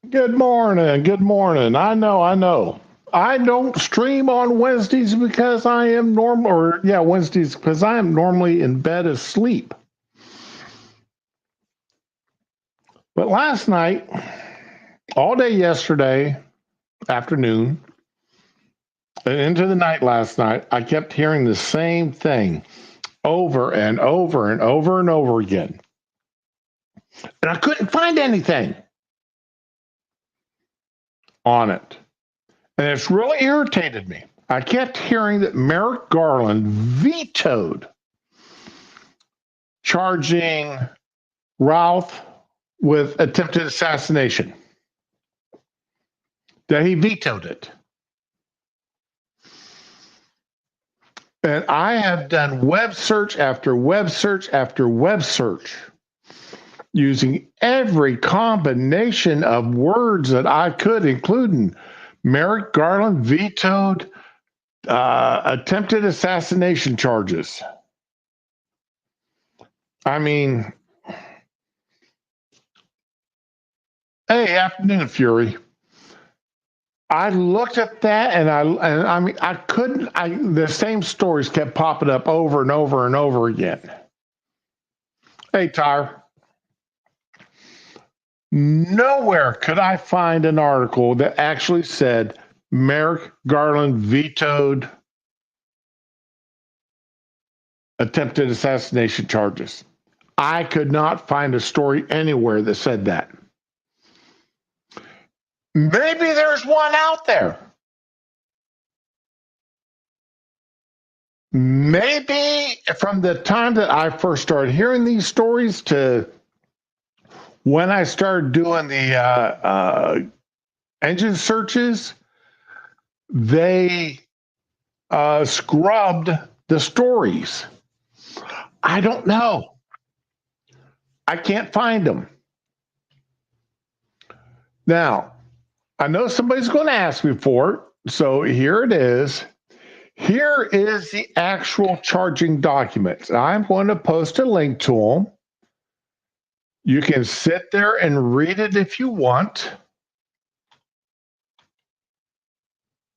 Good morning. Good morning. I know. I know. I don't stream on Wednesdays because I am normal, or yeah, Wednesdays because I am normally in bed asleep. But last night, all day yesterday afternoon, and into the night last night, I kept hearing the same thing over and over and over and over again. And I couldn't find anything on it. And it's really irritated me. I kept hearing that Merrick Garland vetoed charging Ralph with attempted assassination, that he vetoed it. And I have done web search after web search after web search using every combination of words that I could, including Merrick Garland vetoed attempted assassination charges. I mean, hey, afternoon, Fury. I looked at that and I mean I couldn't I the same stories kept popping up over and over and over again. Hey Tyre, nowhere could I find an article that actually said Merrick Garland vetoed attempted assassination charges. I could not find a story anywhere that said that. Maybe there's one out there. Maybe from the time that I first started hearing these stories to when I started doing the engine searches, they scrubbed the stories. I don't know. I can't find them. Now, I know somebody's going to ask me for it, so here it is. Here is the actual charging documents. I'm going to post a link to them. You can sit there and read it if you want.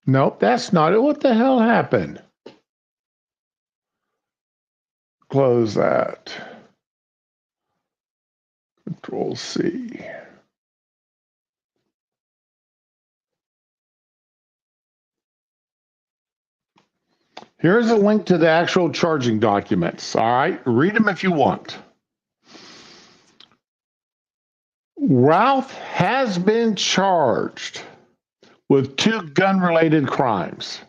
Nope, that's not it. What the hell happened? Close that. Control C. Here's a link to the actual charging documents. All right, read them if you want. Ralph has been charged with 2 gun related crimes.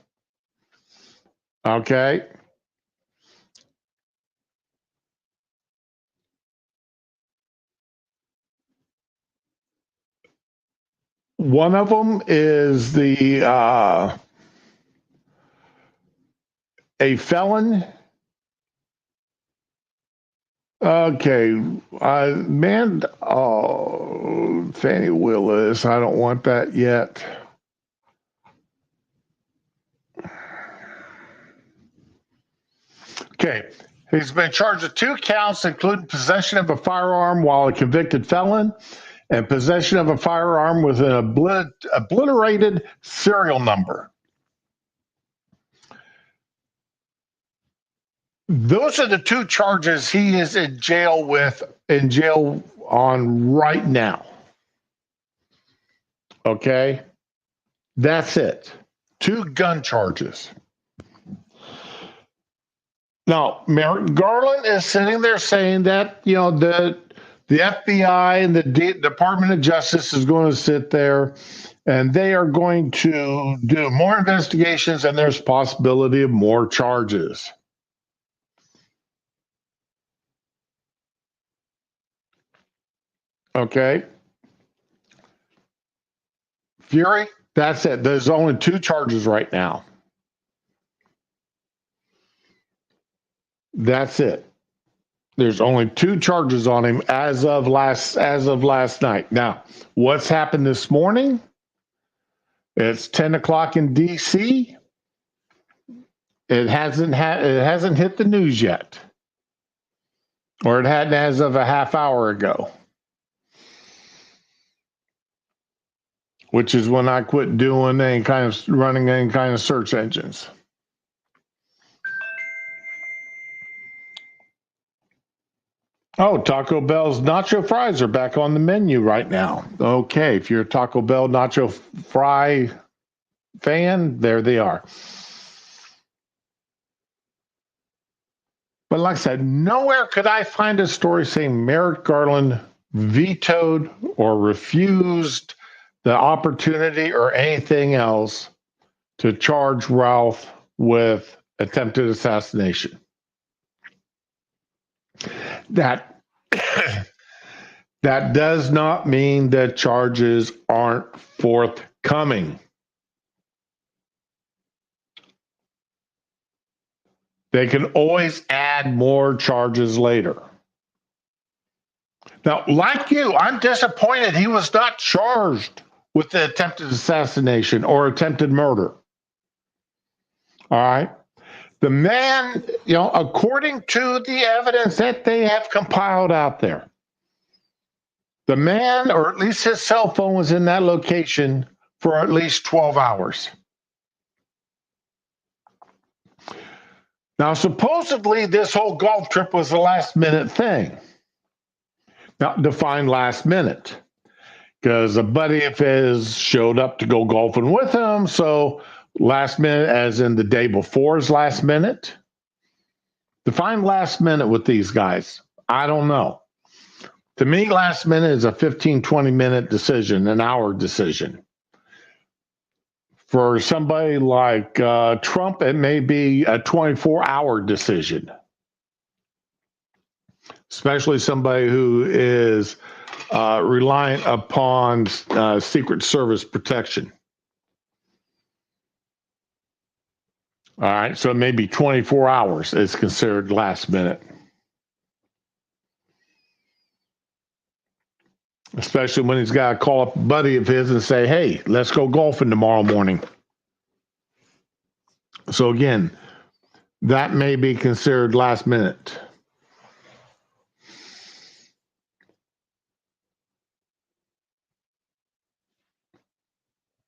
Okay. One of them is a felon. Okay, man. Oh, Fannie Willis. I don't want that yet. Okay, he's been charged with 2 counts, including possession of a firearm while a convicted felon and possession of a firearm with an obliterated serial number. Those are the 2 charges he is in jail on right now. Okay, that's it. 2 gun charges. Now, Merrick Garland is sitting there saying that the FBI and the Department of Justice is going to sit there and they are going to do more investigations and there's possibility of more charges. Okay. Fury, that's it. There's only 2 charges right now. That's it. There's only 2 charges on him as of last night. Now, what's happened this morning? It's 10 o'clock in DC. It hasn't hit the news yet, or it hadn't as of a half hour ago. which is when I quit doing running any kind of search engines. Oh, Taco Bell's nacho fries are back on the menu right now. Okay, if you're a Taco Bell nacho fry fan, there they are. But like I said, nowhere could I find a story saying Merrick Garland vetoed or refused the opportunity or anything else to charge Ralph with attempted assassination. That that does not mean that charges aren't forthcoming. They can always add more charges later. Now, like you, I'm disappointed he was not charged with the attempted assassination or attempted murder. All right. The man, according to the evidence that they have compiled out there, the man, or at least his cell phone, was in that location for at least 12 hours. Now, supposedly, this whole golf trip was a last minute thing. Now, define last minute, because a buddy of his showed up to go golfing with him. So, last minute, as in the day before, is last minute. Define last minute with these guys. I don't know. To me, last minute is a 15, 20-minute decision, an hour decision. For somebody like Trump, it may be a 24-hour decision, especially somebody who is reliant upon Secret Service protection. All right, so it may be 24 hours is considered last minute. Especially when he's got to call up a buddy of his and say, hey, let's go golfing tomorrow morning. So again, that may be considered last minute.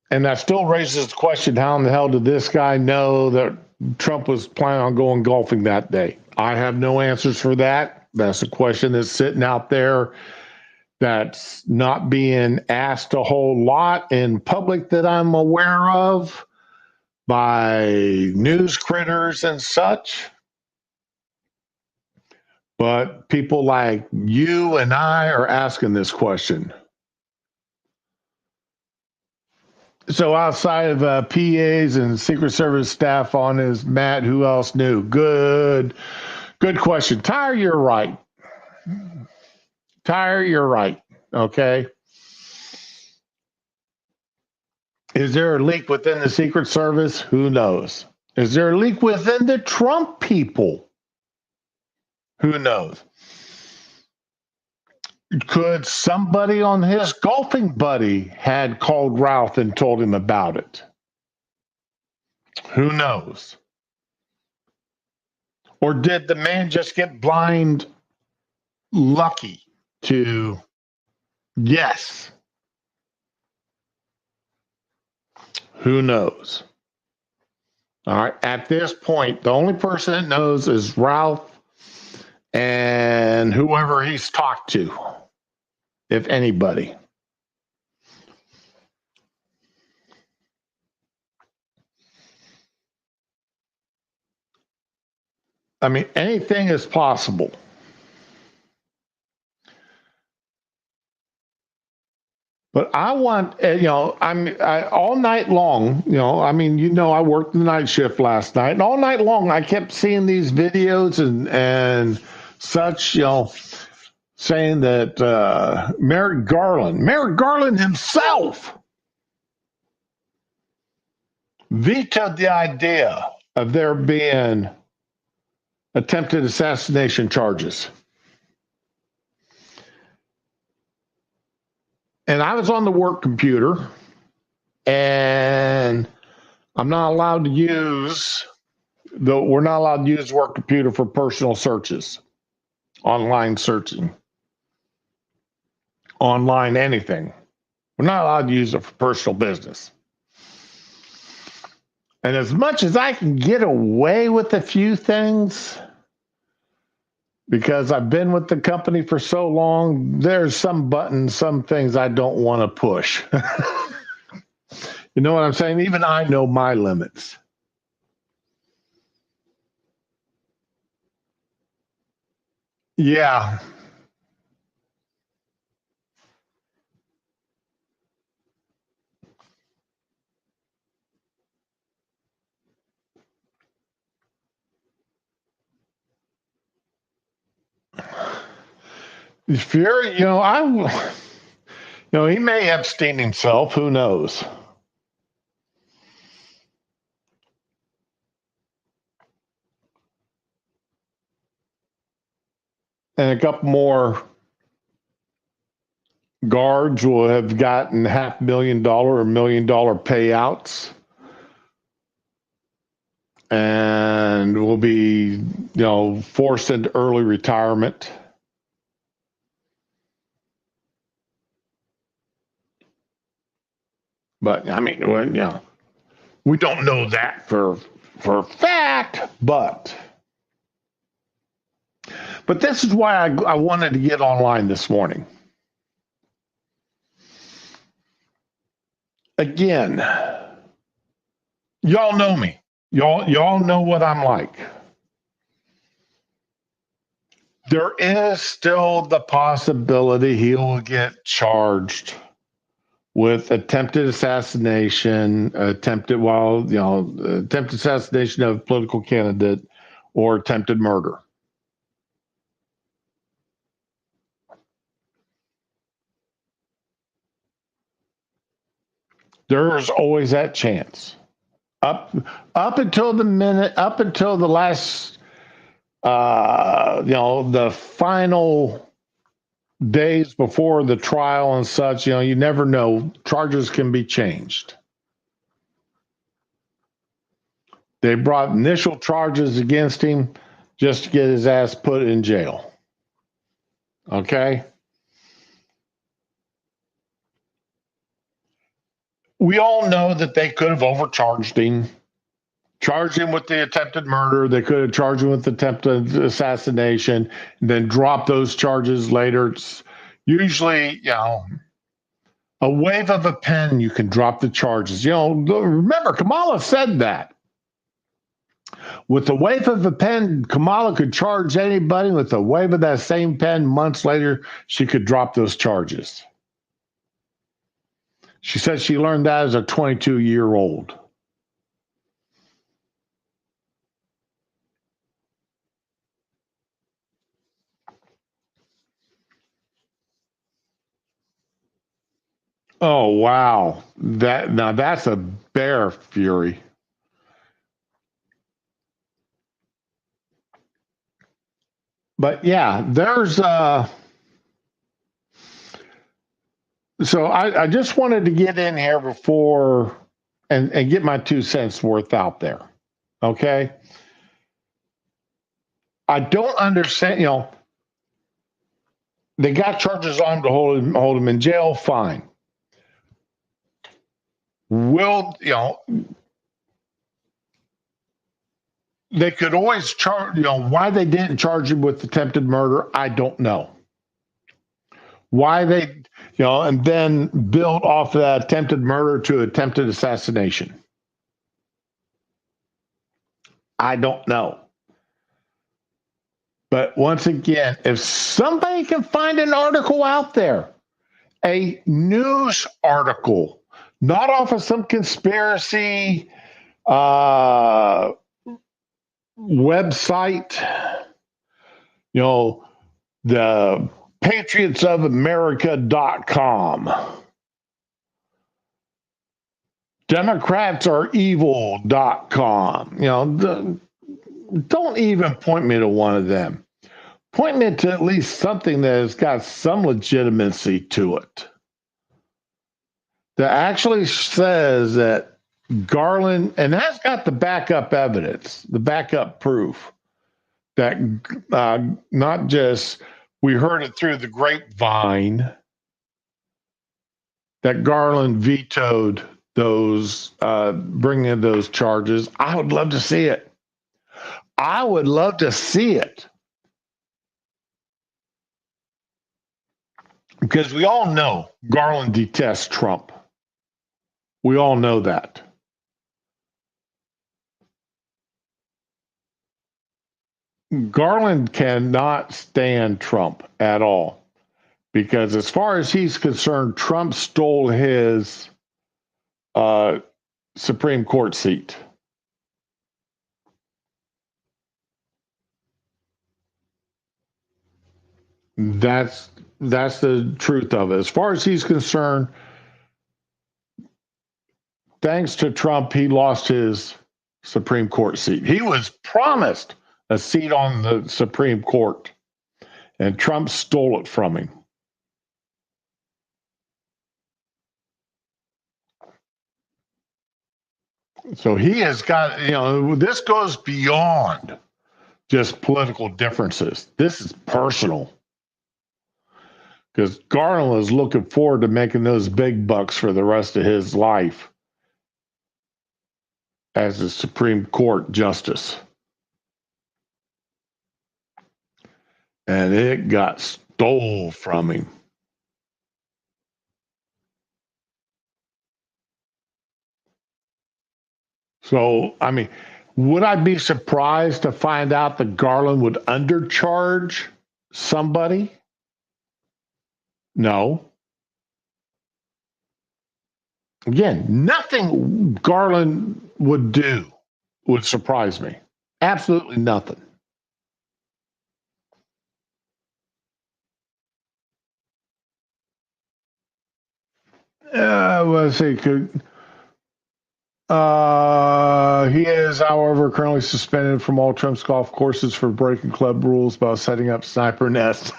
And that still raises the question, how in the hell did this guy know that Trump was planning on going golfing that day? I have no answers for that. That's a question that's sitting out there that's not being asked a whole lot in public that I'm aware of by news critters and such. But people like you and I are asking this question. So outside of PAs and Secret Service staff on his mat, who else knew? Good question. Tyre, you're right. Tyre, you're right. Okay. Is there a leak within the Secret Service? Who knows? Is there a leak within the Trump people? Who knows? Could somebody on his golfing buddy had called Ralph and told him about it? Who knows? Or did the man just get blind lucky to yes? Who knows? All right. At this point, the only person that knows is Ralph and whoever he's talked to, if anybody. I mean, anything is possible. But I want, all night long, I worked the night shift last night, and all night long I kept seeing these videos and such, saying that Merrick Garland himself vetoed the idea of there being attempted assassination charges. And I was on the work computer, and we're not allowed to use work computer for personal searches, online searching, online anything. We're not allowed to use it for personal business. And as much as I can get away with a few things, because I've been with the company for so long, there's some buttons, some things I don't want to push. You know what I'm saying? Even I know my limits. Yeah. Fury, he may Epstein himself. Who knows? And a couple more guards will have gotten $500,000 or $1 million payouts, and will be, forced into early retirement. But I mean, we don't know that for a fact, but this is why I wanted to get online this morning. Again, y'all know me. Y'all know what I'm like. There is still the possibility he will get charged with attempted assassination, attempted assassination of a political candidate, or attempted murder. There's always that chance. Up until the last, the final days before the trial and such, you never know. Charges can be changed. They brought initial charges against him just to get his ass put in jail. Okay? We all know that they could have overcharged him, charged him with the attempted murder. They could have charged him with attempted assassination, and then drop those charges later. It's usually, a wave of a pen, you can drop the charges. Remember, Kamala said that. With the wave of a pen, Kamala could charge anybody. With the wave of that same pen, months later, she could drop those charges. She said she learned that as a 22-year-old. Oh, wow. That's a bear, Fury. But yeah, there's so I just wanted to get in here before and get my 2 cents worth out there. Okay. I don't understand, they got charges on him to hold him in jail, fine. Will, they could always charge, why they didn't charge him with attempted murder, I don't know. Why they, and then build off of that attempted murder to attempted assassination. I don't know. But once again, if somebody can find an article out there, a news article, not off of some conspiracy website, the patriotsofamerica.com, democratsarevil.com, don't even point me to one of them. Point me to at least something that has got some legitimacy to it, that actually says that Garland, and that's got the backup evidence, the backup proof, that not just we heard it through the grapevine, that Garland vetoed those bringing those charges. I would love to see it. I would love to see it. Because we all know Garland detests Trump. We all know that. Garland cannot stand Trump at all. Because as far as he's concerned, Trump stole his Supreme Court seat. That's the truth of it. As far as he's concerned, thanks to Trump, he lost his Supreme Court seat. He was promised a seat on the Supreme Court, and Trump stole it from him. So he has got, this goes beyond just political differences. This is personal. Because Garland is looking forward to making those big bucks for the rest of his life as a Supreme Court justice. And it got stole from him. So, I mean, would I be surprised to find out that Garland would undercharge somebody? No. Again, nothing Garland would do would surprise me. Absolutely nothing. Let's see. He is, however, currently suspended from all Trump's golf courses for breaking club rules about setting up sniper nests.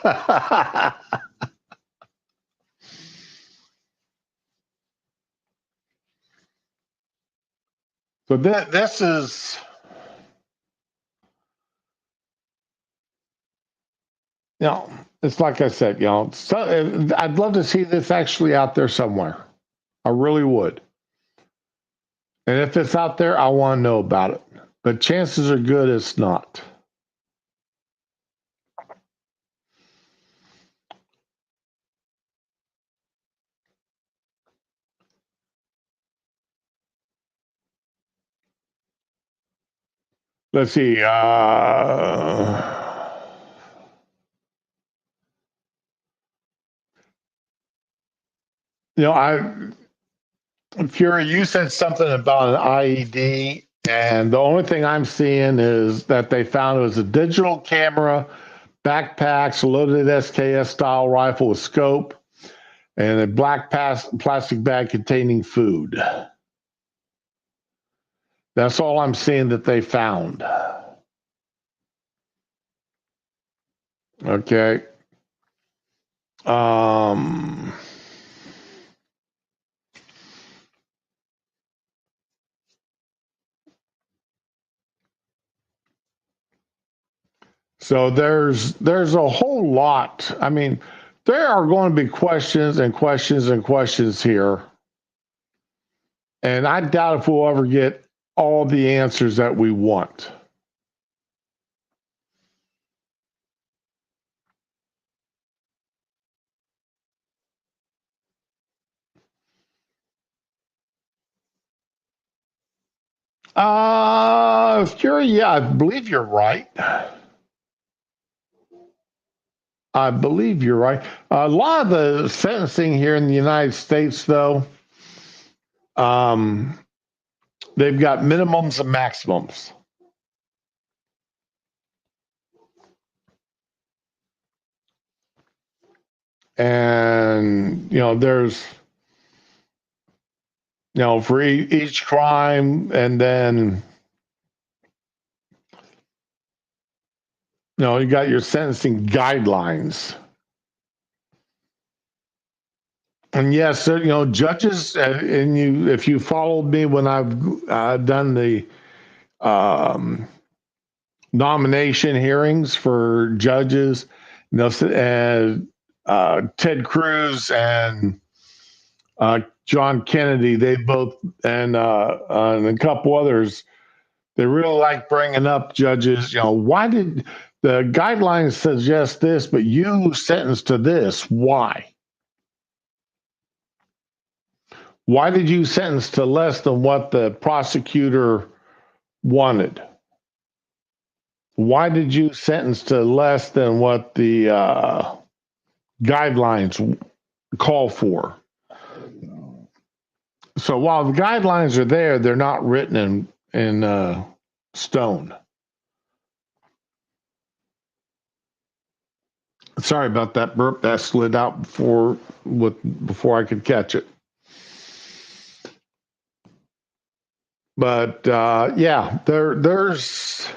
So this is, it's like I said, so I'd love to see this actually out there somewhere. I really would. And if it's out there, I want to know about it. But chances are good it's not. Let's see. Fury, you said something about an IED, and the only thing I'm seeing is that they found it was a digital camera, backpacks, a loaded SKS style rifle with scope, and a black plastic bag containing food. That's all I'm seeing that they found. Okay. So there's a whole lot. I mean, there are going to be questions and questions and questions here. And I doubt if we'll ever get all the answers that we want. Fury, yeah, I believe you're right. I believe you're right. A lot of the sentencing here in the United States, though, they've got minimums and maximums. And, there's, for each crime, and then, you got your sentencing guidelines. And yes, judges, and if you followed me when I've done the nomination hearings for judges, Ted Cruz and John Kennedy, they both, and a couple others, they really like bringing up judges. Why did the guidelines suggest this, but you sentenced to this? Why? Why did you sentence to less than what the prosecutor wanted? Why did you sentence to less than what the guidelines call for? So while the guidelines are there, they're not written in stone. Sorry about that burp. That slid out before I could catch it. But yeah, there's.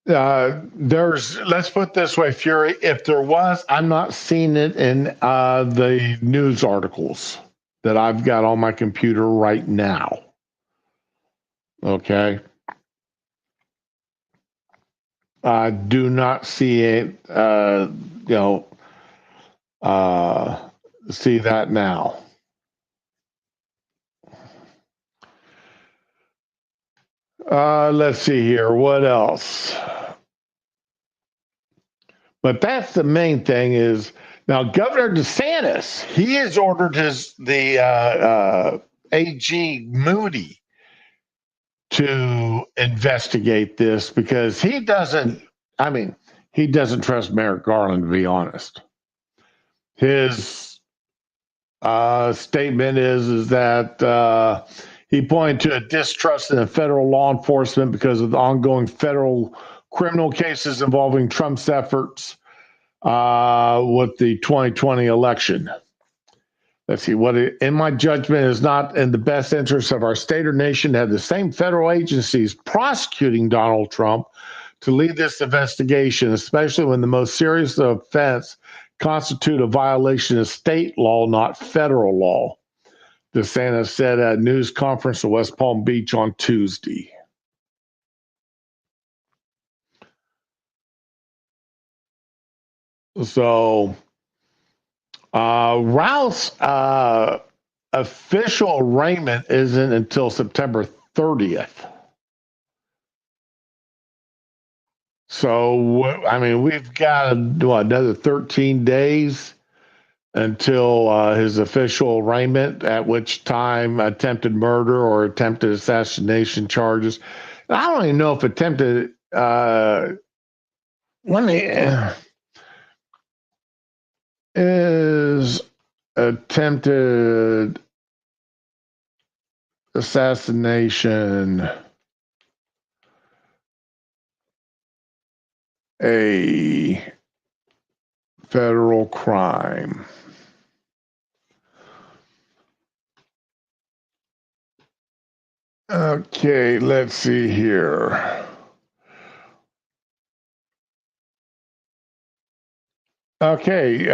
Let's put it this way, Fury. If there was, I'm not seeing it in the news articles that I've got on my computer right now. Okay. I do not see it, see that now. Let's see here. What else? But that's the main thing is now Governor DeSantis, he has ordered the AG Moody to investigate this because he doesn't trust Merrick Garland, to be honest. His statement is that he pointed to a distrust in federal law enforcement because of the ongoing federal criminal cases involving Trump's efforts with the 2020 election. Let's see, in my judgment, is not in the best interest of our state or nation to have the same federal agencies prosecuting Donald Trump to lead this investigation, especially when the most serious offense constitute a violation of state law, not federal law, DeSantis said at a news conference in West Palm Beach on Tuesday. So Ralph's official arraignment isn't until September 30th. So, we've got another 13 days until his official arraignment, at which time attempted murder or attempted assassination charges. I don't even know if attempted. Is attempted assassination a federal crime? Okay, let's see here. Okay,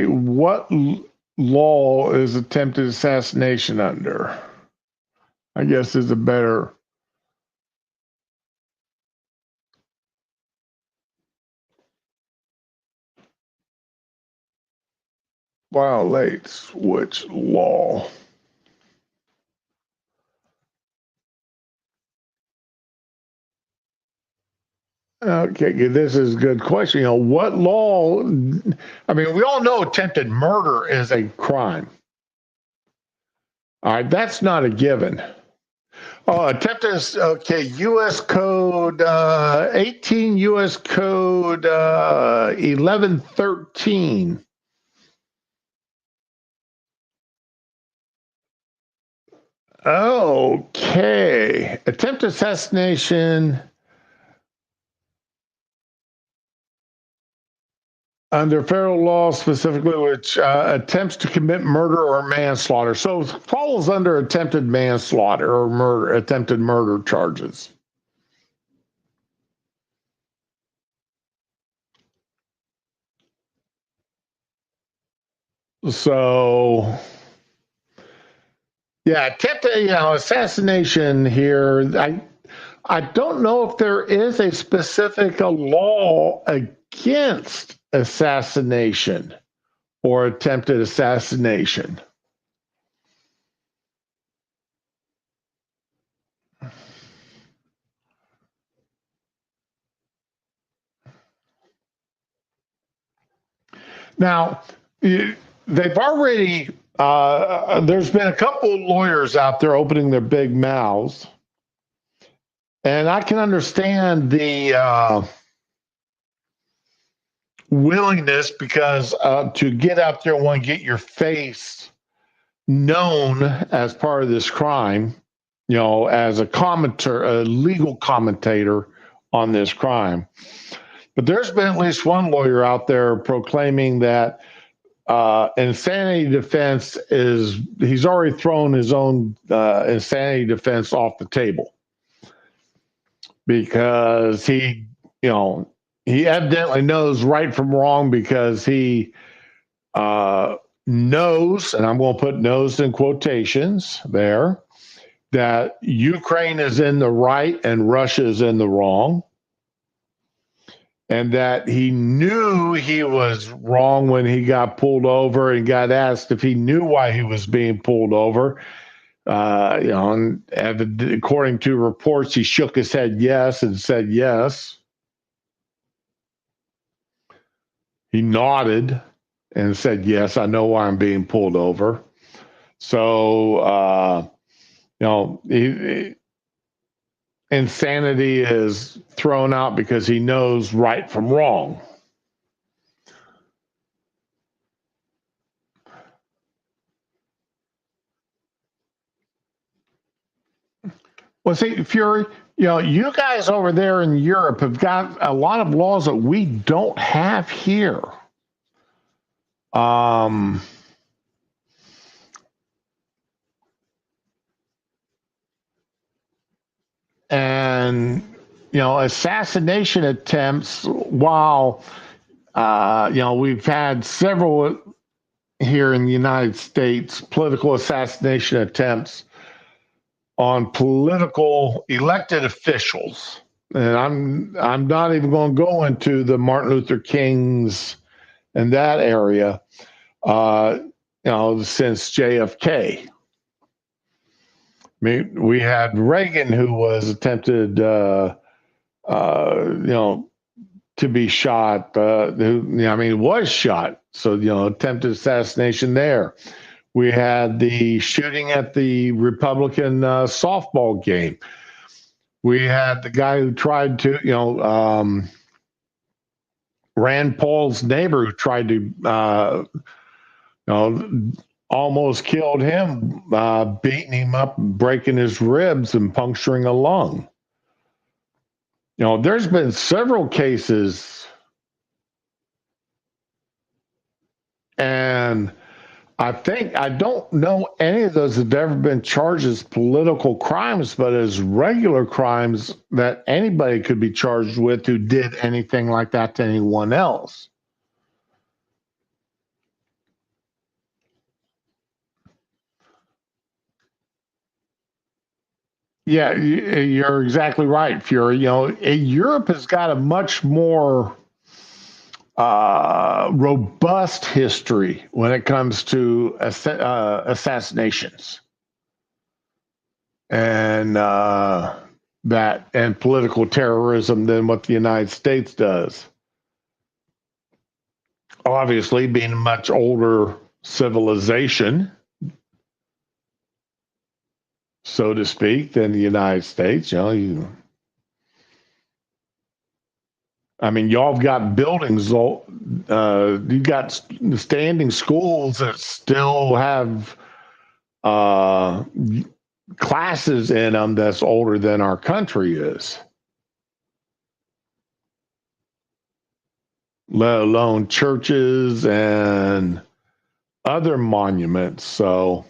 what law is attempted assassination under? I guess is a better. Violates which law? Okay, this is a good question. What law? We all know attempted murder is a crime. All right, that's not a given. Oh, attempted, okay, U.S. Code 18 U.S. Code 1113. Okay, attempted assassination under federal law, specifically, which attempts to commit murder or manslaughter. So it falls under attempted manslaughter or murder, attempted murder charges. So, yeah, attempted assassination here. I don't know if there is a specific law against assassination or attempted assassination. Now, they've already, there's been a couple of lawyers out there opening their big mouths. And I can understand the willingness because to get out there and want to get your face known as part of this crime, as a commentator, a legal commentator on this crime. But there's been at least one lawyer out there proclaiming that insanity defense he's already thrown his own insanity defense off the table because he evidently knows right from wrong because he knows, and I'm going to put knows in quotations there, that Ukraine is in the right and Russia is in the wrong. And that he knew he was wrong when he got pulled over and got asked if he knew why he was being pulled over. And according to reports, he shook his head yes and said yes. He nodded and said, yes, I know why I'm being pulled over. So, insanity is thrown out because he knows right from wrong. Well, see, Fury, you guys over there in Europe have got a lot of laws that we don't have here. And assassination attempts, while we've had several here in the United States, political assassination attempts on political elected officials. And I'm not even going to go into the Martin Luther King's and that area, since JFK. I mean, we had Reagan, who was attempted, to be shot. Was shot. So, attempted assassination there. We had the shooting at the Republican softball game. We had the guy who tried to, Rand Paul's neighbor who tried to, almost killed him, beating him up, breaking his ribs and puncturing a lung. There's been several cases, and I don't know any of those have ever been charged as political crimes, but as regular crimes that anybody could be charged with who did anything like that to anyone else. Yeah, you're exactly right, Fury. Europe has got a much more robust history when it comes to assassinations and and political terrorism than what the United States does. Obviously, being a much older civilization, so to speak, than the United States. Y'all have got buildings. You've got standing schools that still have classes in them that's older than our country is, let alone churches and other monuments. So,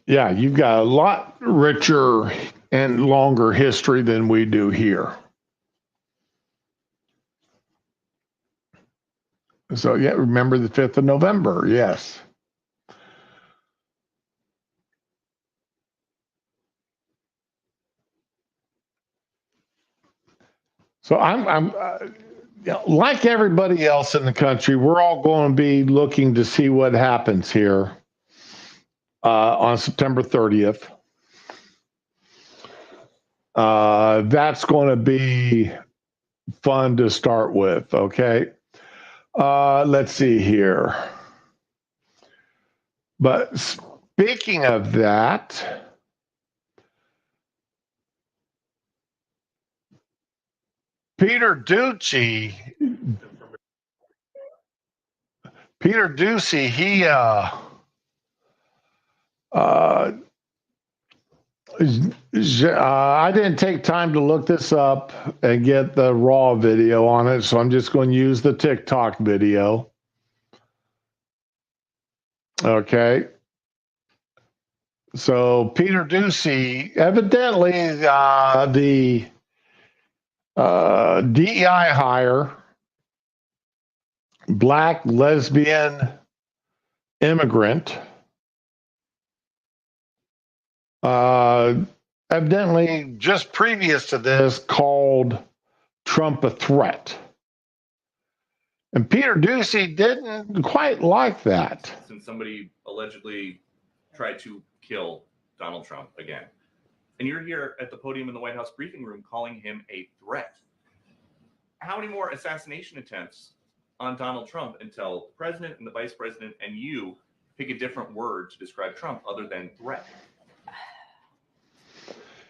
yeah, you've got a lot richer and longer history than we do here. So, yeah, remember the 5th of November. Yes. So like everybody else in the country, we're all going to be looking to see what happens here on September 30th. That's going to be fun to start with. Okay. Let's see here. But speaking of that, Peter Ducey, he I didn't take time to look this up and get the raw video on it, so I'm just going to use the TikTok video. Okay. So Peter Ducey, evidently the DEI hire, black lesbian immigrant, evidently just previous to this called Trump a threat. And Peter Ducey didn't quite like that. Since somebody allegedly tried to kill Donald Trump again. And you're here at the podium in the White House briefing room calling him a threat. How many more assassination attempts on Donald Trump until the president and the vice president and you pick a different word to describe Trump other than threat?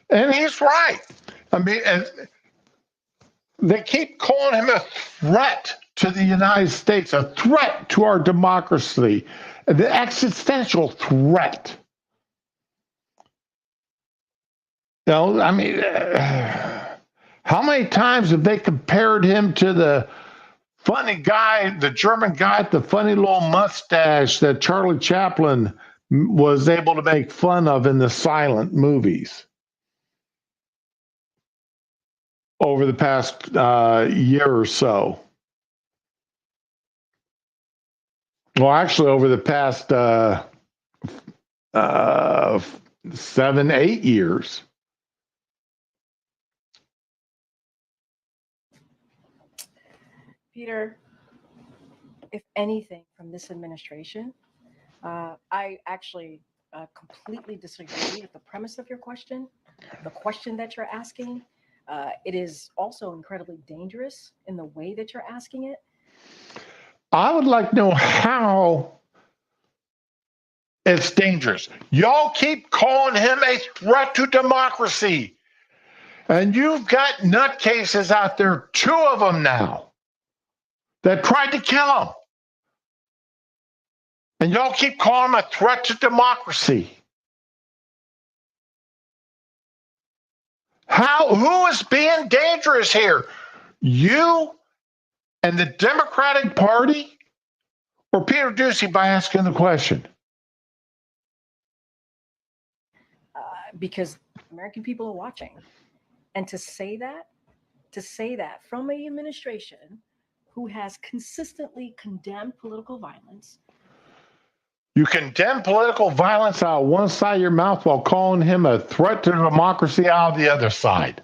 And he's right. I mean, they keep calling him a threat to the United States, a threat to our democracy, the existential threat. I mean, how many times have they compared him to the funny guy, the German guy with the funny little mustache that Charlie Chaplin was able to make fun of in the silent movies over the past year or so? Well, actually, over the past 7-8 years. Peter, if anything from this administration, I actually completely disagree with the premise of your question, the question that you're asking. It is also incredibly dangerous in the way that you're asking it. I would like to know how it's dangerous. Y'all keep calling him a threat to democracy. And you've got nutcases out there, 2 of them now, that tried to kill him. And y'all keep calling him a threat to democracy. Who is being dangerous here? You and the Democratic Party, or Peter Ducey by asking the question? Because American people are watching. And to say that from an administration who has consistently condemned political violence. You condemn political violence out of one side of your mouth while calling him a threat to democracy out of the other side.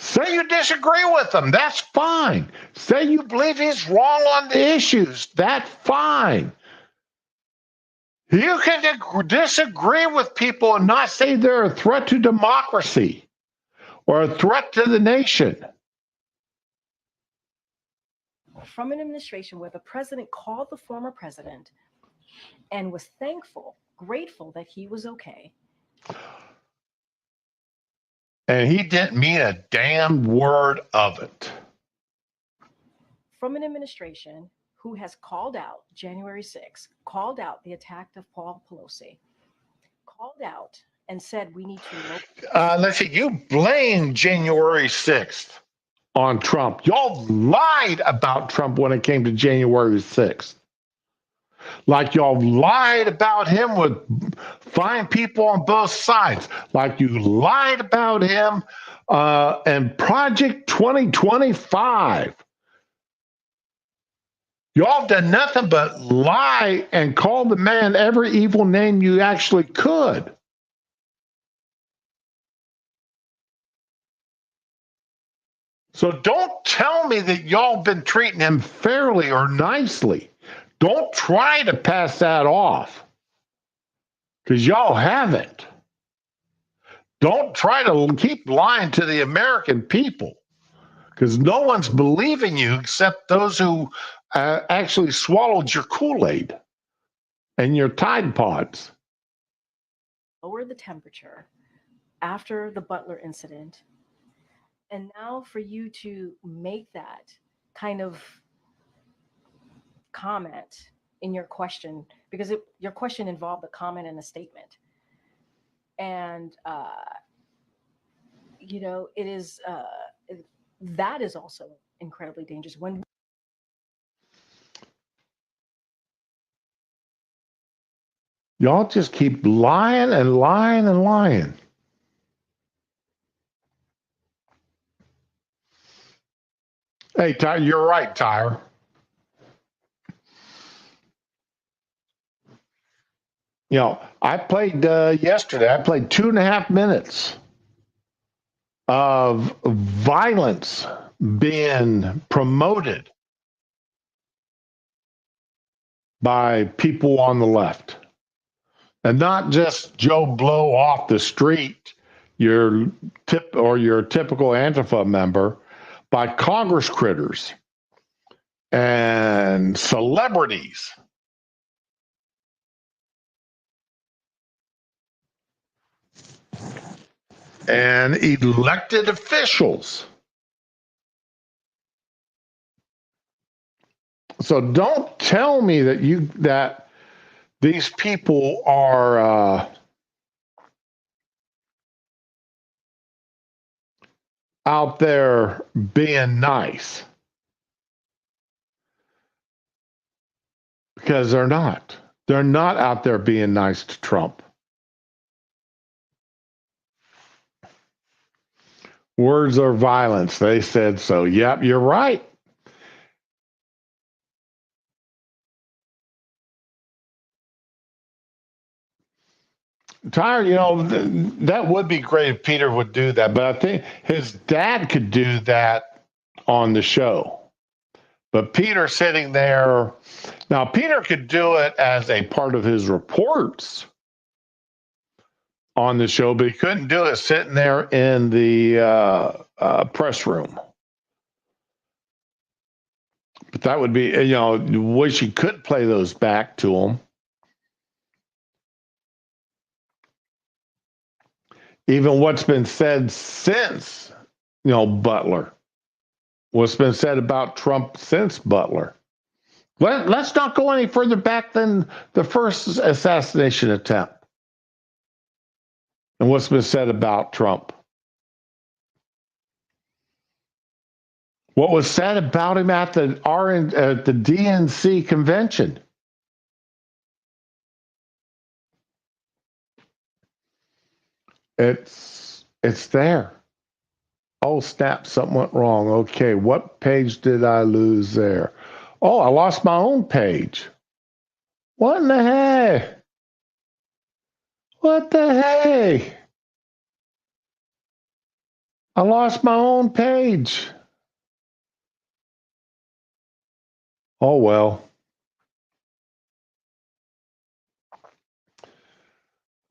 Say you disagree with him, that's fine. Say you believe he's wrong on the issues, that's fine. You can disagree with people and not say they're a threat to democracy or a threat to the nation. From an administration where the president called the former president and was grateful that he was okay. And he didn't mean a damn word of it. From an administration who has called out January 6th, called out the attack of Paul Pelosi, called out and said we need to... Let's see, you blame January 6th on Trump. Y'all lied about Trump when it came to January 6th. Like y'all lied about him with fine people on both sides. Like you lied about him and Project 2025. Y'all have done nothing but lie and call the man every evil name you actually could. So don't tell me that y'all been treating him fairly or nicely. Don't try to pass that off, because y'all haven't. Don't try to keep lying to the American people, because no one's believing you except those who actually swallowed your Kool-Aid and your Tide Pods. Lower the temperature after the Butler incident. And now for you to make that kind of comment in your question, because your question involved a comment and a statement. And, it is, that is also incredibly dangerous. When Y'all just keep lying and lying and lying. Hey, Ty, you're right, Tyre. I played yesterday. I played 2.5 minutes of violence being promoted by people on the left. And not just Joe Blow off the street, your typical Antifa member, by Congress critters and celebrities. And elected officials. So don't tell me that these people are out there being nice, because they're not. They're not out there being nice to Trump. Words are violence. They said so. Yep, you're right. Tyre, that would be great if Peter would do that, but I think his dad could do that on the show. But Peter sitting there, now Peter could do it as a part of his reports on the show, but he couldn't do it sitting there in the press room. But that would be, wish he could play those back to him. Even what's been said since, Butler. What's been said about Trump since Butler. Let's not go any further back than the first assassination attempt. And what's been said about Trump. What was said about him at the DNC convention. It's there. Oh, snap, something went wrong. Okay, what page did I lose there? Oh, I lost my own page. What in the heck? What the heck? I lost my own page. Oh, well.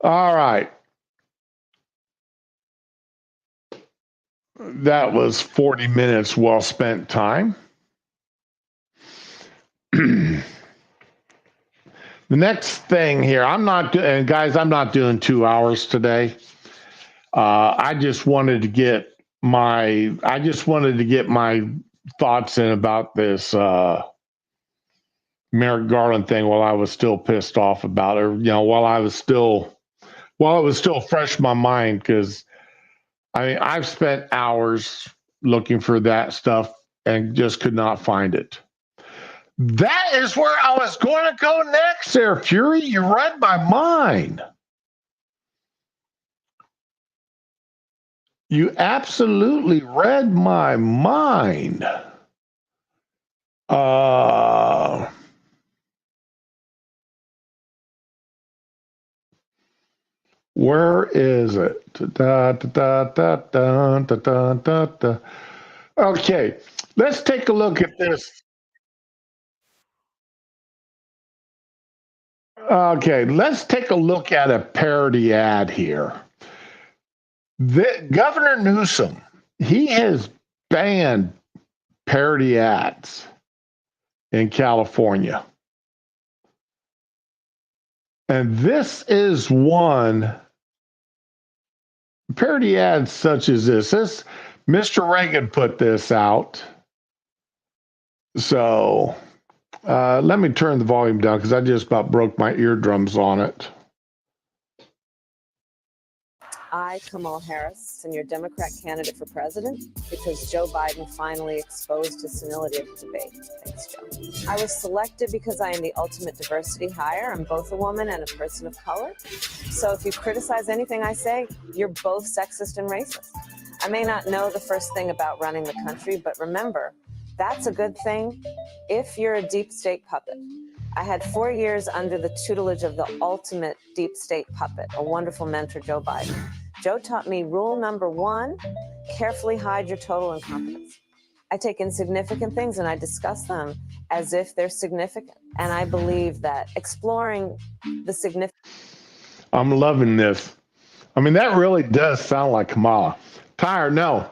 All right. That was 40 minutes well spent time. The next thing here, I'm not doing 2 hours today. I just wanted to get my thoughts in about this Merrick Garland thing while I was still pissed off about it. While it was still fresh in my mind, because I've spent hours looking for that stuff and just could not find it. That is where I was going to go next there, Fury. You read my mind. You absolutely read my mind. Where is it? Da, da, da, da, da, da, da, da. Okay, let's take a look at this. Okay, let's take a look at a parody ad here. Governor Newsom, he has banned parody ads in California. And this is one parody ads such as this. Mr. Reagan put this out. So let me turn the volume down because I just about broke my eardrums on it. I, Kamala Harris, am your Democrat candidate for president because Joe Biden finally exposed the senility of the debate. Thanks, Joe. I was selected because I am the ultimate diversity hire. I'm both a woman and a person of color. So if you criticize anything I say, you're both sexist and racist. I may not know the first thing about running the country, but remember, that's a good thing if you're a deep state puppet. I had 4 years under the tutelage of the ultimate deep state puppet, a wonderful mentor, Joe Biden. Joe taught me rule number 1, carefully hide your total incompetence. I take insignificant things and I discuss them as if they're significant. And I believe that exploring the significance. I'm loving this. I mean, that really does sound like Kamala. Tyre, no.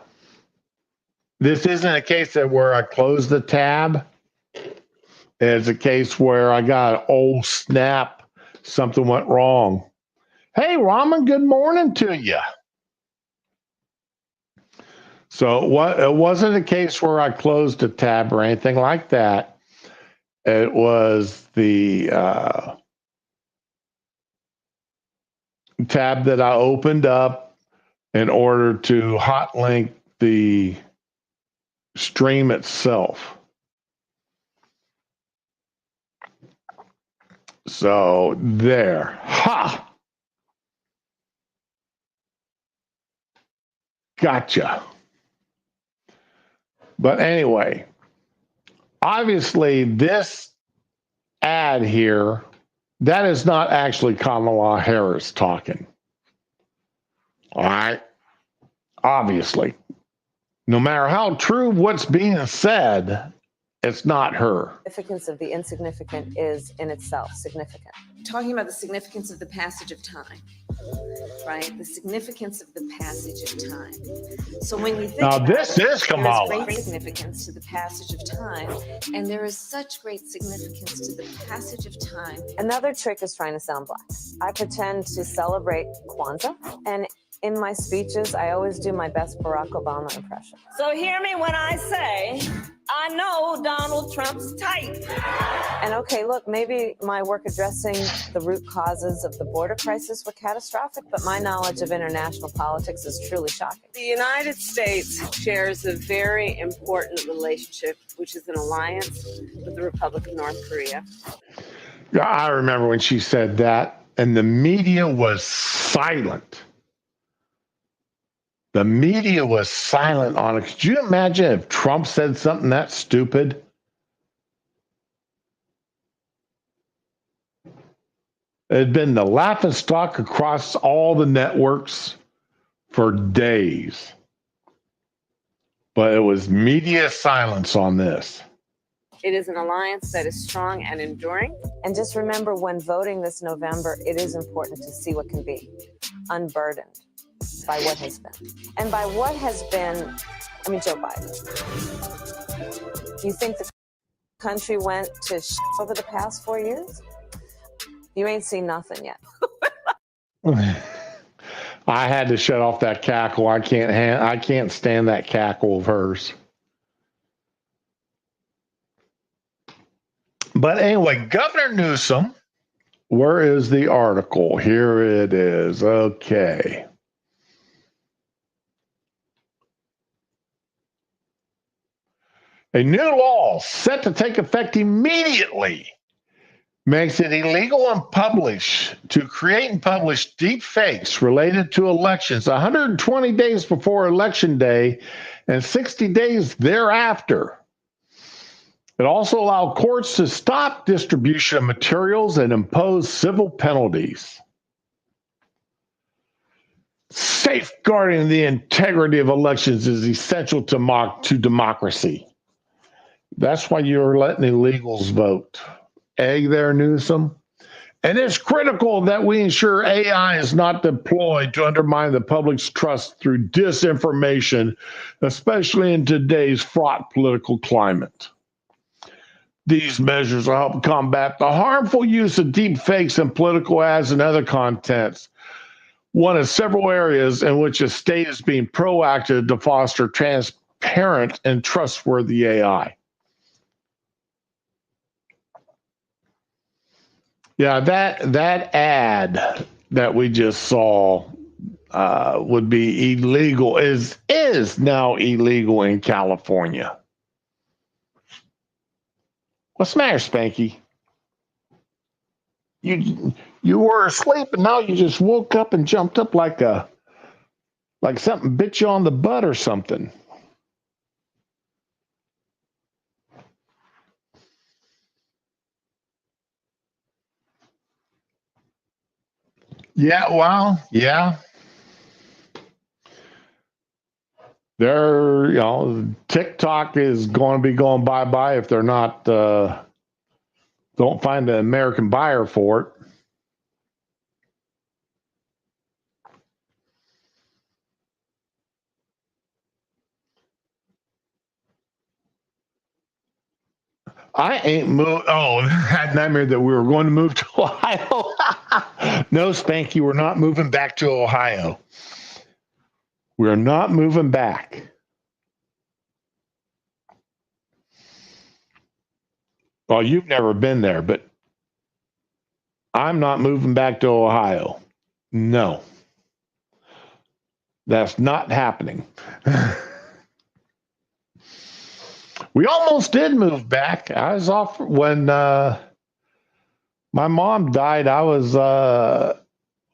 This isn't a case that where I closed the tab. It's a case where I got an snap, something went wrong. Hey, Raman, good morning to you. So it wasn't a case where I closed a tab or anything like that. It was the tab that I opened up in order to hot link the stream itself. So there. Ha! Gotcha. But anyway, obviously this ad here, that is not actually Kamala Harris talking. All right. Obviously. No matter how true what's being said, it's not her. Significance of the insignificant is in itself significant. Talking about the significance of the passage of time, right? The significance of the passage of time. So when you think Now about this is there is Kamala. great significance to the passage of time, and there is such great significance to the passage of time. Another trick is trying to sound black. I pretend to celebrate Kwanzaa, and in my speeches, I always do my best Barack Obama impression. So hear me when I say, I know Donald Trump's type. And okay, look, maybe my work addressing the root causes of the border crisis were catastrophic, but my knowledge of international politics is truly shocking. The United States shares a very important relationship, which is an alliance with the Republic of North Korea. Yeah, I remember when she said that, and the media was silent. The media was silent on it. Could you imagine if Trump said something that stupid? It had been the laughing stock across all the networks for days. But it was media silence on this. It is an alliance that is strong and enduring. And just remember, when voting this November, it is important to see what can be unburdened by what has been. And by what has been, I mean, Joe Biden. Do you think the country went to over the past 4 years? You ain't seen nothing yet. I had to shut off that cackle. I can't stand that cackle of hers. But anyway, Governor Newsom, where is the article? Here it is. Okay. A new law set to take effect immediately makes it illegal to create and publish deep fakes related to elections 120 days before Election Day and 60 days thereafter. It also allowed courts to stop distribution of materials and impose civil penalties. Safeguarding the integrity of elections is essential to democracy. That's why you're letting illegals vote. Egg there, Newsom. And it's critical that we ensure AI is not deployed to undermine the public's trust through disinformation, especially in today's fraught political climate. These measures will help combat the harmful use of deep fakes and political ads and other contents, one of several areas in which a state is being proactive to foster transparent and trustworthy AI. Yeah, that ad that we just saw would be illegal, is now illegal in California. What's the matter, Spanky? You were asleep and now you just woke up and jumped up like something bit you on the butt or something. Yeah, well, yeah. TikTok is going to be going bye-bye if they're not don't find an American buyer for it. I ain't moved. Oh, I had nightmare that we were going to move to Ohio. No, Spanky, we're not moving back to Ohio. We're not moving back. Well, you've never been there, but I'm not moving back to Ohio. No, that's not happening. We almost did move back. I was off when my mom died. I was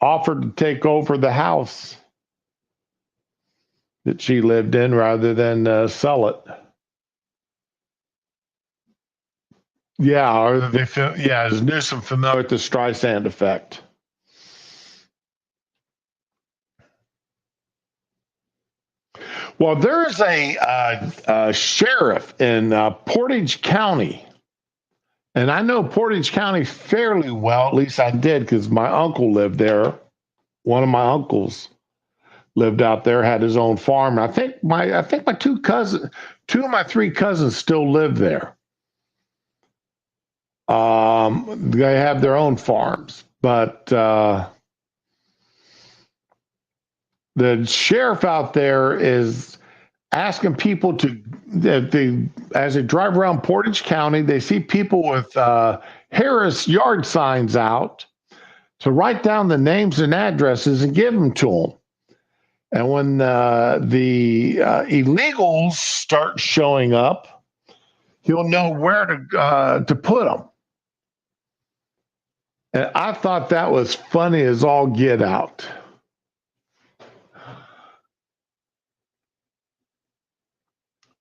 offered to take over the house that she lived in rather than sell it. Yeah, or is Newsom familiar with the Streisand effect? Well, there's a sheriff in Portage County, and I know Portage County fairly well. At least I did, because my uncle lived there. One of my uncles lived out there, had his own farm. I think my two of my three cousins still live there. They have their own farms, but the sheriff out there is asking people as they drive around Portage County, they see people with Harris yard signs out to write down the names and addresses and give them to them. And when the illegals start showing up, he'll know where to put them. And I thought that was funny as all get out.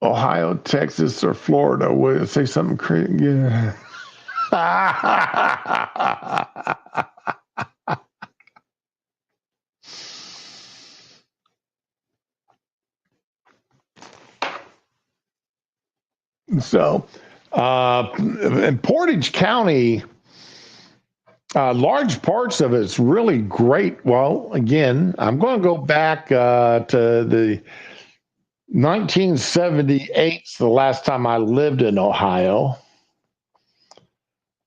Ohio, Texas, or Florida. Would say something crazy? Yeah. So, in Portage County, large parts of it's really great. Well, again, I'm going to go back to the 1978, the last time I lived in Ohio.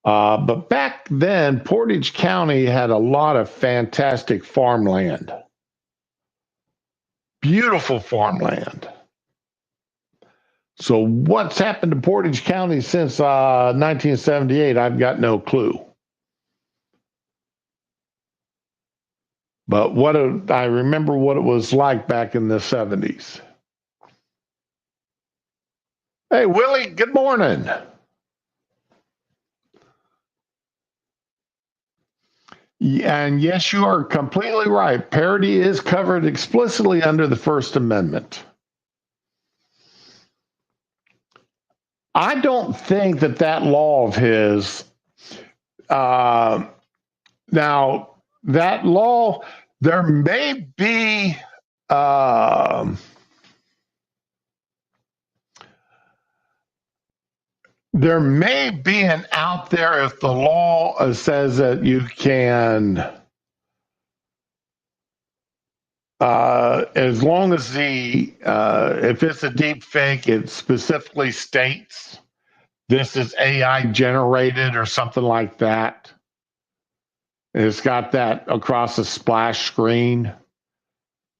But back then, Portage County had a lot of fantastic farmland. Beautiful farmland. So what's happened to Portage County since 1978, I've got no clue. But I remember what it was like back in the 70s. Hey, Willie, good morning. And yes, you are completely right. Parody is covered explicitly under the First Amendment. I don't think that law of his, now that law, There may be there may be an out there if the law says that you can, as long as the if it's a deep fake, it specifically states this is AI generated or something like that. It's got that across the splash screen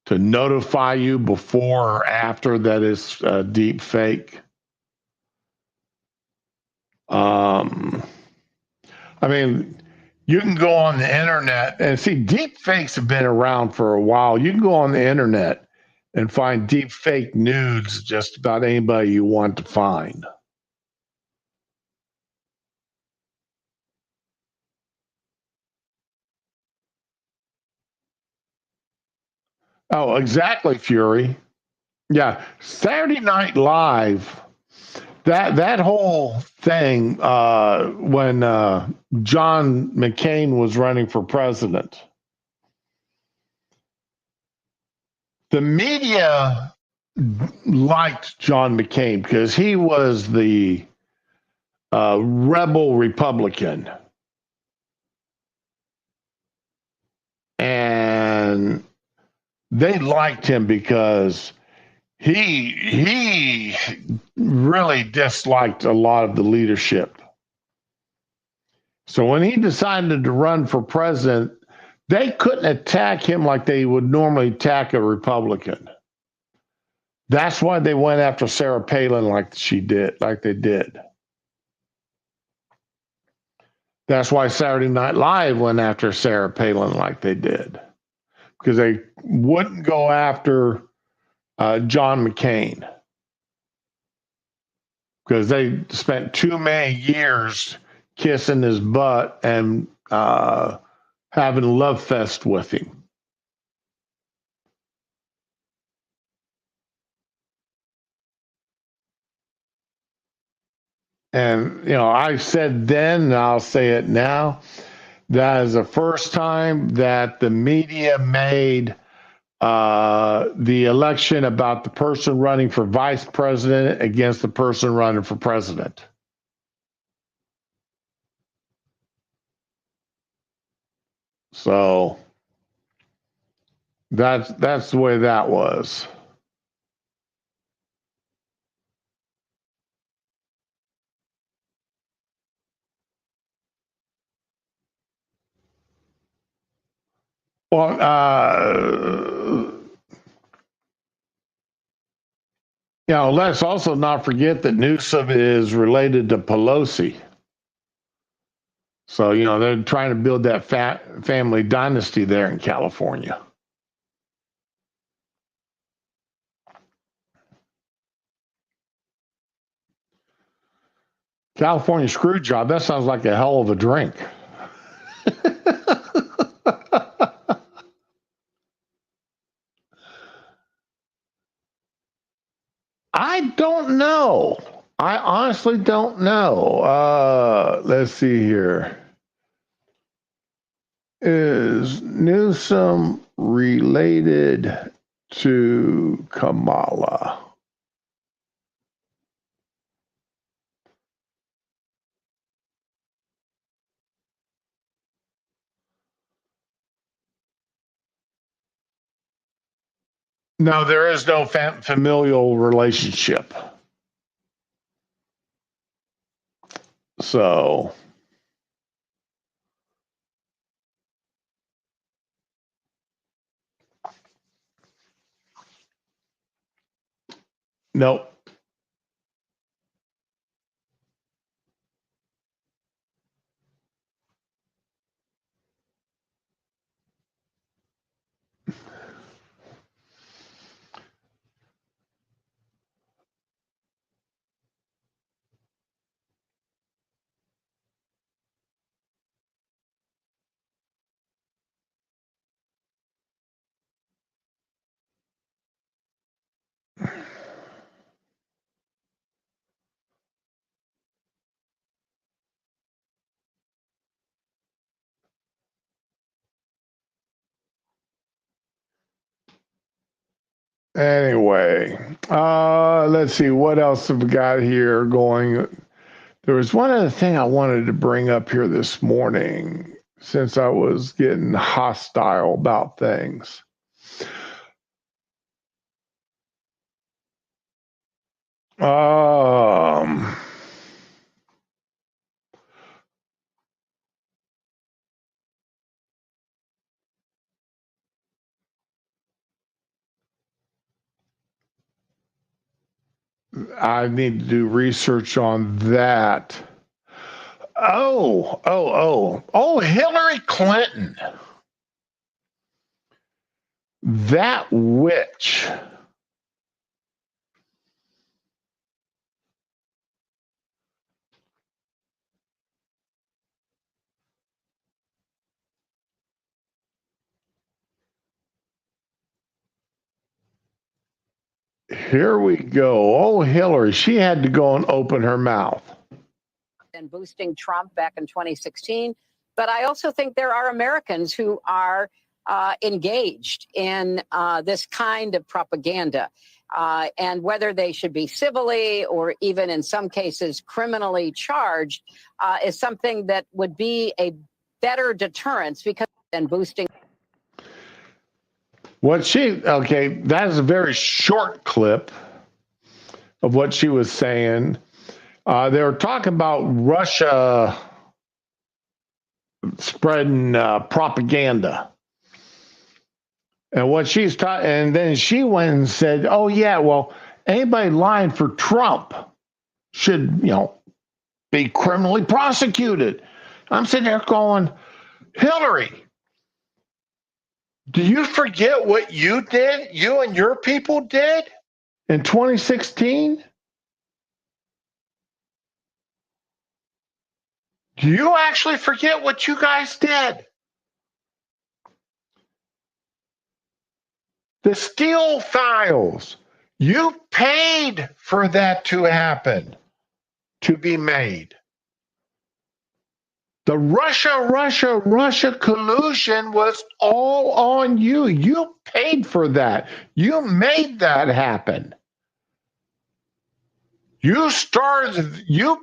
to notify you before or after that is deep fake. I mean, you can go on the internet and see deep fakes have been around for a while. You can go on the internet and find deep fake nudes just about anybody you want to find. Oh, exactly, Fury. Yeah, Saturday Night Live. That whole thing when John McCain was running for president, the media liked John McCain because he was the rebel Republican, and they liked him because he really disliked a lot of the leadership. So when he decided to run for president, they couldn't attack him like they would normally attack a Republican. That's why they went after Sarah Palin like they did. That's why Saturday Night Live went after Sarah Palin like they did, because they wouldn't go after John McCain, because they spent too many years kissing his butt and having a love fest with him. And, I said then, and I'll say it now, that is the first time that the media made the election about the person running for vice president against the person running for president. So that's the way that was. Well, let's also not forget that Newsom is related to Pelosi. So, they're trying to build that family dynasty there in California. California screw job, that sounds like a hell of a drink. I don't know. I honestly don't know. Let's see here. Is Newsom related to Kamala? No, there is no familial relationship. So, nope. Anyway, let's see what else have we got here going. There was one other thing I wanted to bring up here this morning since I was getting hostile about things. Um, I need to do research on that. Oh, Hillary Clinton. That witch. Here we go. Oh, Hillary, she had to go and open her mouth. And boosting Trump back in 2016. But I also think there are Americans who are engaged in this kind of propaganda. And whether they should be civilly or even in some cases criminally charged is something that would be a better deterrence because than boosting. That is a very short clip of what she was saying. They were talking about Russia spreading propaganda. And what she's taught, and then she went and said, "Oh yeah, well, anybody lying for Trump should, be criminally prosecuted." I'm sitting there going, Hillary, do you forget what you did? You and your people did in 2016? Do you actually forget what you guys did? The Steele files. You paid for that to happen, to be made. The Russia collusion was all on you. You paid for that. You made that happen. You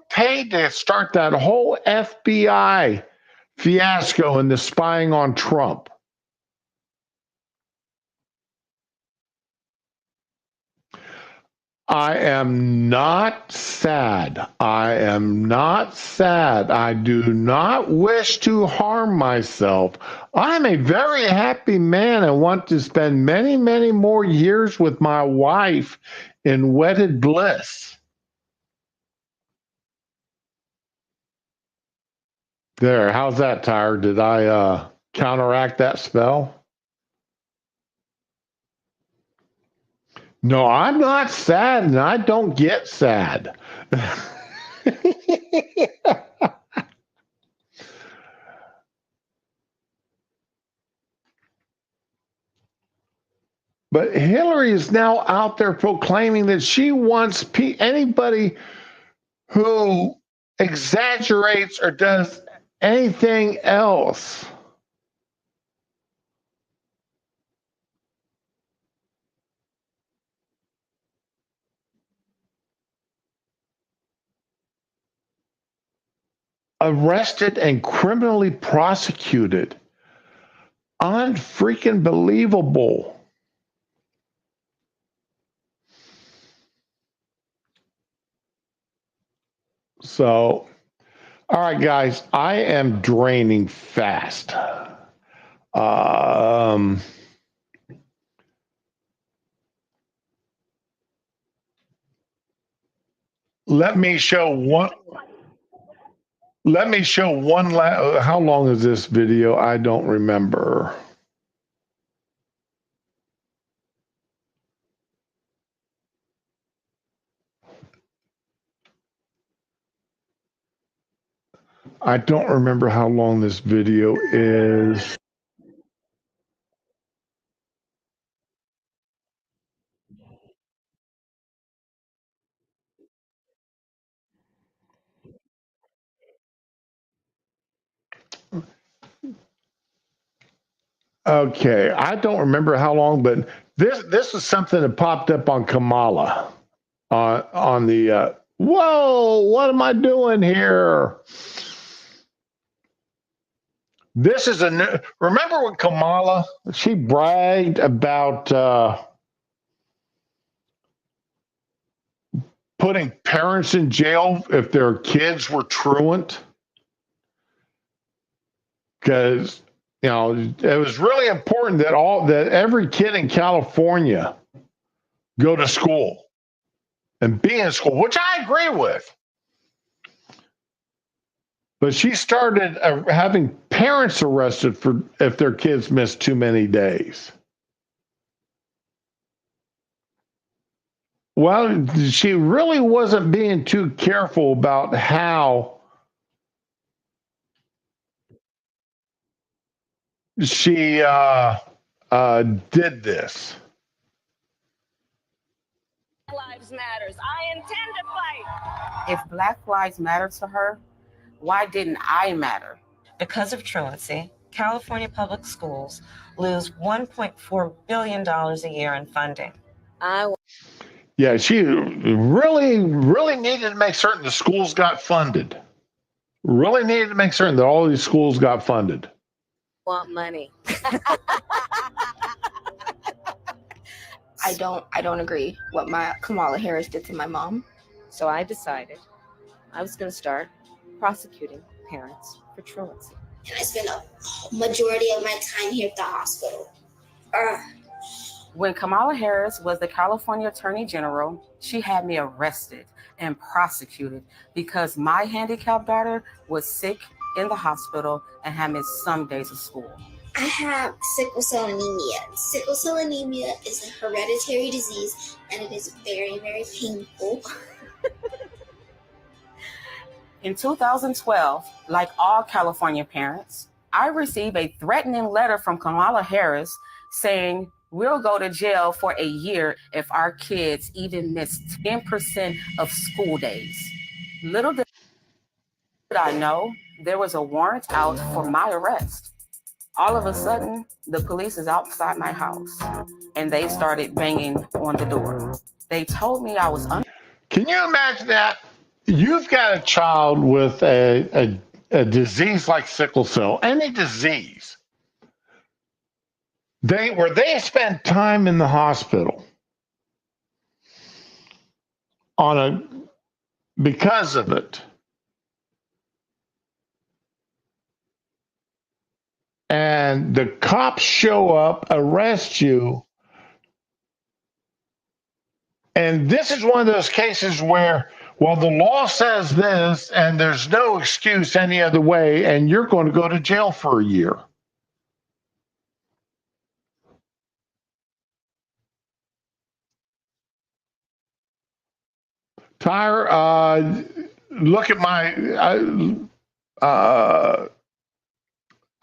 paid to start that whole FBI fiasco and the spying on Trump. I am not sad. I am not sad. I do not wish to harm myself. I'm a very happy man and want to spend many, many more years with my wife in wedded bliss. There, how's that, Tyre? Did I counteract that spell? No, I'm not sad, and I don't get sad. But Hillary is now out there proclaiming that she wants anybody who exaggerates or does anything else arrested and criminally prosecuted. Unfreaking believable. So, all right, guys, I am draining fast. Let me show one. How long is this video? I don't remember. I don't remember how long this video is. Okay, I don't remember how long, but This is something that popped up on Kamala on the whoa, what am I doing here? This is a new, remember when Kamala, she bragged about putting parents in jail if their kids were truant? Because it was really important that every kid in California go to school and be in school, which I agree with. But she started having parents arrested for if their kids missed too many days. Well, she really wasn't being too careful about how she did this. Lives matters. I intend to fight. If Black Lives Matter to her, why didn't I matter? Because of truancy, California public schools lose $1.4 billion a year in funding. Yeah, she really, really needed to make certain the schools got funded. Really needed to make certain that all these schools got funded. Want money. I don't agree what my Kamala Harris did to my mom. So I decided I was going to start prosecuting parents for truancy. And I spent a majority of my time here at the hospital. When Kamala Harris was the California Attorney General, she had me arrested and prosecuted because my handicapped daughter was sick in the hospital and had missed some days of school. I have sickle cell anemia. Sickle cell anemia is a hereditary disease, and it is very, very painful. In 2012, like all California parents, I received a threatening letter from Kamala Harris saying, we'll go to jail for a year if our kids even miss 10% of school days. Little did I know, there was a warrant out for my arrest. All of a sudden, the police is outside my house, and they started banging on the door. They told me I was Can you imagine that? You've got a child with a disease like sickle cell, any disease. They spend time in the hospital because of it. And the cops show up, arrest you. And this is one of those cases where, well, the law says this, and there's no excuse any other way, and you're going to go to jail for a year. Tyre, look at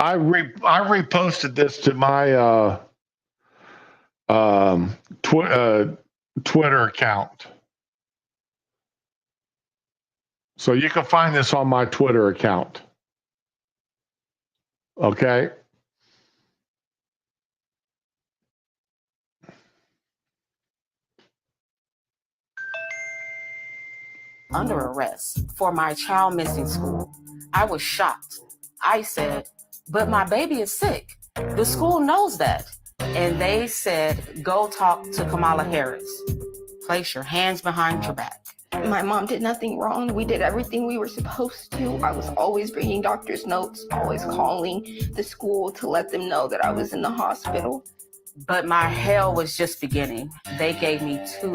I reposted this to my Twitter account. So you can find this on my Twitter account. Okay? under arrest for my child missing school. I was shocked. I said, but my baby is sick. The school knows that. And they said, go talk to Kamala Harris. Place your hands behind your back. My mom did nothing wrong. We did everything we were supposed to. I was always bringing doctor's notes, always calling the school to let them know that I was in the hospital. But my hell was just beginning. They gave me 2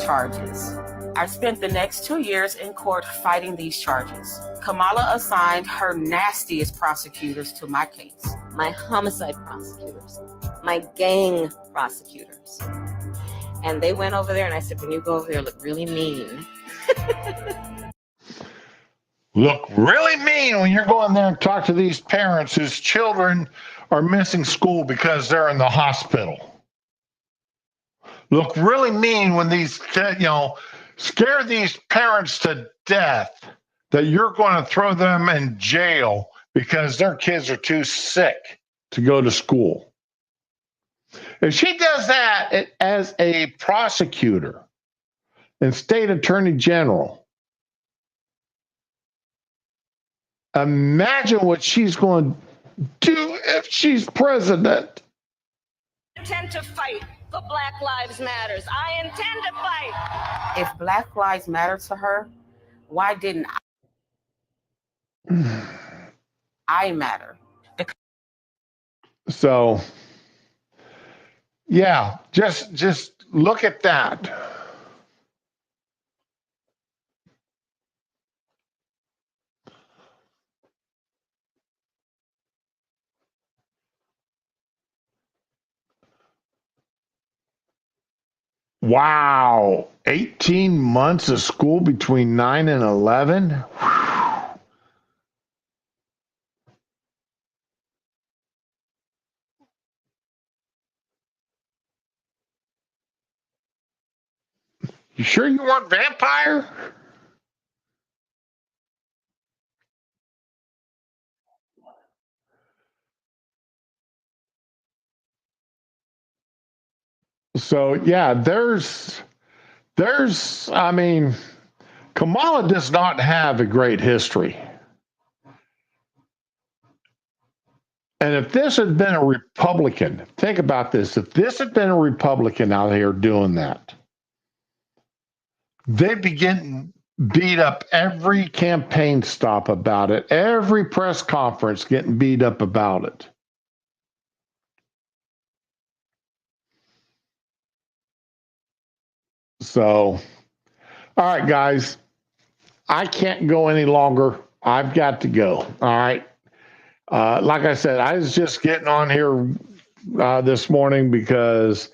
charges. I spent the next 2 years in court fighting these charges. Kamala assigned her nastiest prosecutors to my case. My homicide prosecutors, my gang prosecutors. And they went over there and I said, when you go over there, look really mean. Look really mean when you're going there and talk to these parents whose children are missing school because they're in the hospital. Look really mean when these, scare these parents to death that you're going to throw them in jail because their kids are too sick to go to school. If she does that as a prosecutor and state attorney general, imagine what she's going to do if she's president. I intend to fight for Black Lives Matters. I intend to fight. If Black Lives Matter to her, why didn't I matter? So, yeah, just look at that. Wow, 18 months of school between 9 and 11. Whew. You sure you want vampire? So yeah, I mean, Kamala does not have a great history. And if this had been a Republican, think about this. If this had been a Republican out here doing that, they'd be getting beat up every campaign stop about it, every press conference getting beat up about it. So, all right, guys, I can't go any longer. I've got to go. All right. Like I said, I was just getting on here this morning because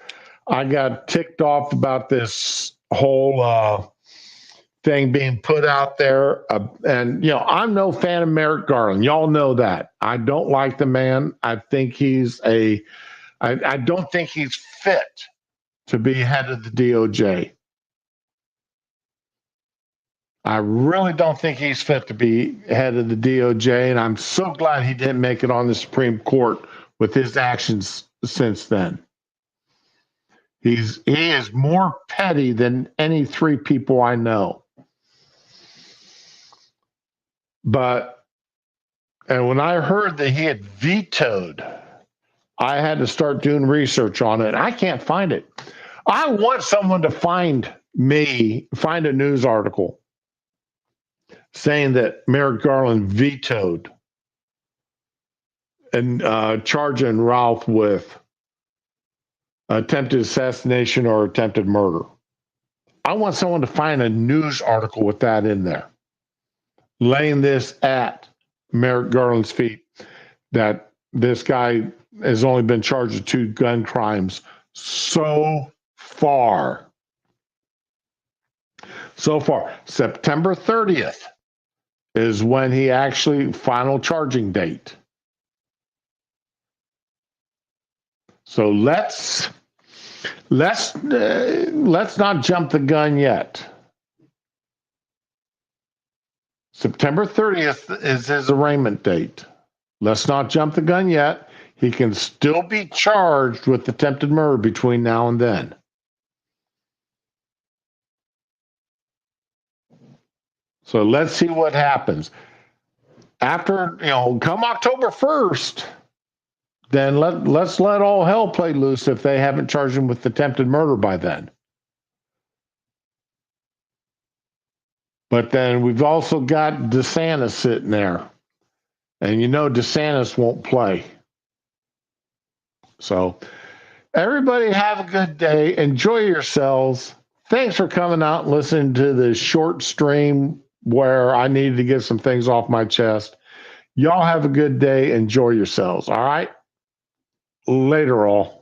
I got ticked off about this whole thing being put out there. And, I'm no fan of Merrick Garland. Y'all know that. I don't like the man. I think I don't think he's fit to be head of the DOJ. I really don't think he's fit to be head of the DOJ, and I'm so glad he didn't make it on the Supreme Court with his actions since then. He is more petty than any three people I know. And when I heard that he had vetoed, I had to start doing research on it. I can't find it. I want someone to find a news article saying that Merrick Garland vetoed and charging Ralph with attempted assassination or attempted murder. I want someone to find a news article with that in there, laying this at Merrick Garland's feet, that this guy has only been charged with 2 gun crimes so far. September 30th is when he actually final charging date. So let's not jump the gun yet. September 30th is his arraignment date. Let's not jump the gun yet. He can still be charged with attempted murder between now and then. So let's see what happens. After, come October 1st, then let's let all hell play loose if they haven't charged him with attempted murder by then. But then we've also got DeSantis sitting there. And DeSantis won't play. So everybody have a good day. Enjoy yourselves. Thanks for coming out and listening to this short stream where I needed to get some things off my chest. Y'all have a good day. Enjoy yourselves. All right. Later, all.